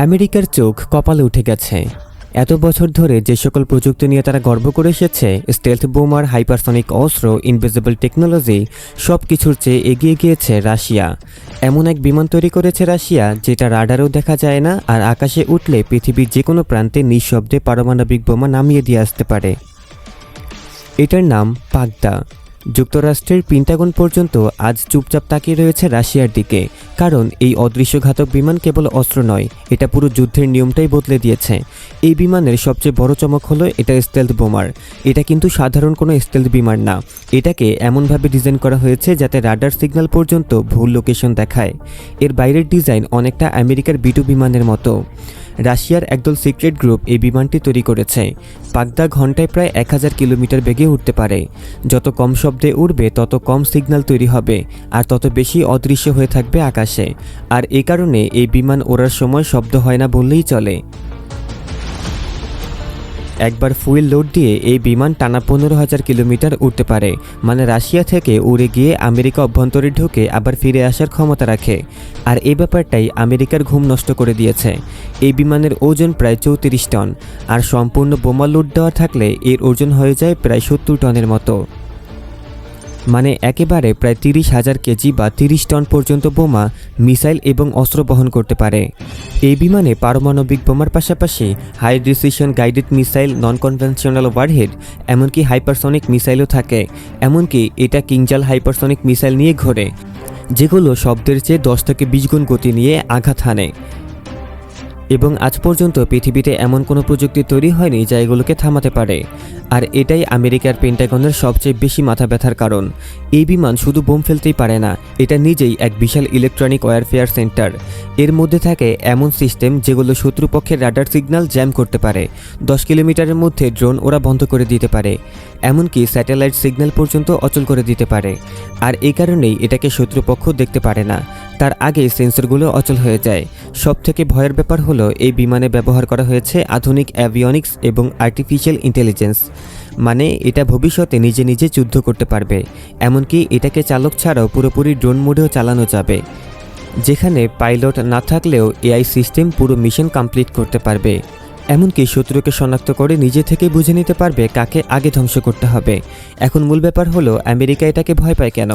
আমেরিকার চোখ কপালে উঠে গেছে। এত বছর ধরে যে সকল প্রযুক্তি নিয়ে তারা গর্ব করে এসেছে, স্টেলথ বোমার, হাইপারসনিক অস্ত্র, ইনভিজিবল টেকনোলজি, সব কিছুর চেয়ে এগিয়ে গিয়েছে রাশিয়া। এমন এক বিমান তৈরি করেছে রাশিয়া যেটা রাডারেও দেখা যায় না, আর আকাশে উঠলে পৃথিবীর যে কোনো প্রান্তে নিঃশব্দে পারমাণবিক বোমা নামিয়ে দিয়ে আসতে পারে। এটার নাম পাগদা। যুক্তরাষ্ট্রের পেন্টাগন পর্যন্ত আজ চুপচাপ তাকিয়ে রয়েছে রাশিয়ার দিকে, কারণ এই অদৃশ্যঘাতক বিমান কেবল অস্ত্র নয়, এটা পুরো যুদ্ধের নিয়মটাই বদলে দিয়েছে। এই বিমানের সবচেয়ে বড় চমক হলো এটা স্টেলথ বোমার। এটা কিন্তু সাধারণ কোনো স্টেলথ বিমান না, এটাকে এমনভাবে ডিজাইন করা হয়েছে যাতে রাডার সিগন্যাল পর্যন্ত ভুল লোকেশন দেখায়। এর বাইরের ডিজাইন অনেকটা আমেরিকার B-2 বিমানের মতো। রাশিয়ার একদল সিক্রেট গ্রুপ এই বিমানটি তৈরি করেছে। পাগদা ঘন্টায় প্রায় 1000 কিলোমিটার বেগে উঠতে পারে। যত কম শব্দে উড়বে তত কম সিগন্যাল তৈরি হবে, আর তত বেশি অদৃশ্য হয়ে থাকবে আকাশে। আর এ কারণে এই বিমান ওড়ার সময় শব্দ হয় না বললেই চলে। একবার ফুয়েল লোড দিয়ে এই বিমান টানা 15,000 কিলোমিটার উড়তে পারে, মানে রাশিয়া থেকে উড়ে গিয়ে আমেরিকা অভ্যন্তরে ঢুকে আবার ফিরে আসার ক্ষমতা রাখে। আর এই ব্যাপারটাই আমেরিকার ঘুম নষ্ট করে দিয়েছে। এই বিমানের ওজন প্রায় 34 টন, আর সম্পূর্ণ বোমা লোড দেওয়া থাকলে এর ওজন হয়ে যায় প্রায় 70 টনের মতো। মানে একেবারে প্রায় 30,000 কেজি বা 30 টন পর্যন্ত বোমা, মিসাইল এবং অস্ত্র বহন করতে পারে। এই বিমানে পারমাণবিক বোমার পাশাপাশি high precision guided missile, non conventional warhead, এমনকি হাইপারসনিক মিসাইলও থাকে। এমনকি এটা কিংজাল হাইপারসনিক মিসাইল নিয়ে ঘোরে, যেগুলো শব্দের চেয়ে 10 থেকে 20 গুণ গতি নিয়ে আঘাত হানে। এবং আজ পর্যন্ত পৃথিবীতে এমন কোনো প্রযুক্তি তৈরি হয়নি যা এগুলোকে থামাতে পারে। আর এটাই আমেরিকার পেন্টাগনের সবচেয়ে বেশি মাথা ব্যথার কারণ। এই বিমান শুধু বোম ফেলতেই পারে না, এটা নিজেই এক বিশাল ইলেকট্রনিক ওয়ারফেয়ার সেন্টার। এর মধ্যে থাকে এমন সিস্টেম যেগুলো শত্রুপক্ষের রাডার সিগন্যাল জ্যাম করতে পারে। 10 কিলোমিটারের মধ্যে ড্রোন ওরা বন্ধ করে দিতে পারে, এমনকি স্যাটেলাইট সিগন্যাল পর্যন্ত অচল করে দিতে পারে। আর এই কারণেই এটাকে শত্রুপক্ষ দেখতে পারে না, তার আগে সেন্সরগুলো অচল হয়ে যায়। সবথেকে ভয়ের ব্যাপার হলো এই বিমানে ব্যবহার করা হয়েছে আধুনিক অ্যাভিয়নিক্স এবং আর্টিফিশিয়াল ইন্টেলিজেন্স। মানে এটা ভবিষ্যতে নিজে নিজে যুদ্ধ করতে পারবে। এমনকি এটাকে চালক ছাড়াও পুরোপুরি ড্রোন মোডেও চালানো যাবে, যেখানে পাইলট না থাকলেও AI সিস্টেম পুরো মিশন কমপ্লিট করতে পারবে। এমনকি শত্রুকে শনাক্ত করে নিজে থেকে বুঝে নিতে পারবে কাকে আগে ধ্বংস করতে হবে। এখন মূল ব্যাপার হলো আমেরিকা এটাকে ভয় পায় কেন?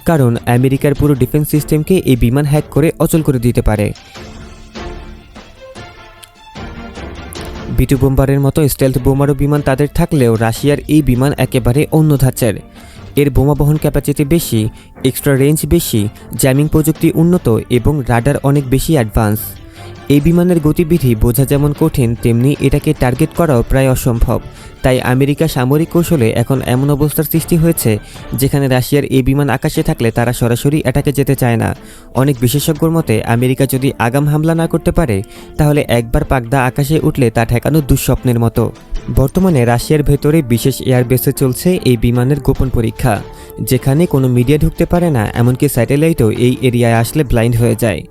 কারণ আমেরিকার পুরো ডিফেন্স সিস্টেমকে এই বিমান হ্যাক করে অচল করে দিতে পারে। B-2 বোম্বারের মতো স্টেলথ বোমারও বিমান তাদের থাকলেও রাশিয়ার এই বিমান একেবারে অন্য ধাঁচের। এর বোমা বহন ক্যাপাসিটি বেশি, এক্সট্রা রেঞ্জ বেশি, জ্যামিং প্রযুক্তি উন্নত এবং রাডার অনেক বেশি অ্যাডভান্স। এই বিমানের গতিবিধি বোঝা যেমন কঠিন, তেমনি এটাকে টার্গেট করাও প্রায় অসম্ভব। তাই আমেরিকা সামরিক কৌশলে এখন এমন অবস্থার সৃষ্টি হয়েছে যেখানে রাশিয়ার এই বিমান আকাশে থাকলে তারা সরাসরি অ্যাটাকে যেতে চায় না। অনেক বিশেষজ্ঞর মতে আমেরিকা যদি আগাম হামলা না করতে পারে, তাহলে একবার পাগদা আকাশে উঠলে তা ঠেকানো দুঃস্বপ্নের মতো। বর্তমানে রাশিয়ার ভেতরে বিশেষ এয়ারবেসে চলছে এই বিমানের গোপন পরীক্ষা, যেখানে কোনো মিডিয়া ঢুকতে পারে না, এমনকি স্যাটেলাইটও এই এরিয়ায় আসলে ব্লাইন্ড হয়ে যায়।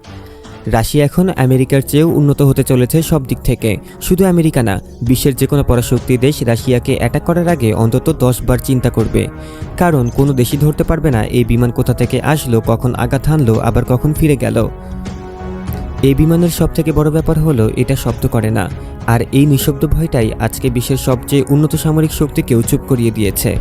রাশিয়া এখন আমেরিকার চেয়েও উন্নত হতে চলেছে সব দিক থেকে। শুধু আমেরিকা না, বিশ্বের যে কোনো পরাশক্তি দেশ রাশিয়াকে অ্যাটাক করার আগে অন্তত 10 বার চিন্তা করবে। কারণ কোনো দেশই ধরতে পারবে না এই বিমান কোথা থেকে আসলো, কখন আঘাত হানলো, আবার কখন ফিরে গেল। এই বিমানের সবথেকে বড় ব্যাপার হলো এটা শব্দ করে না, আর এই নিঃশব্দ ভয়টাই আজকে বিশ্বের সবচেয়ে উন্নত সামরিক শক্তিকেও চুপ করিয়ে দিয়েছে।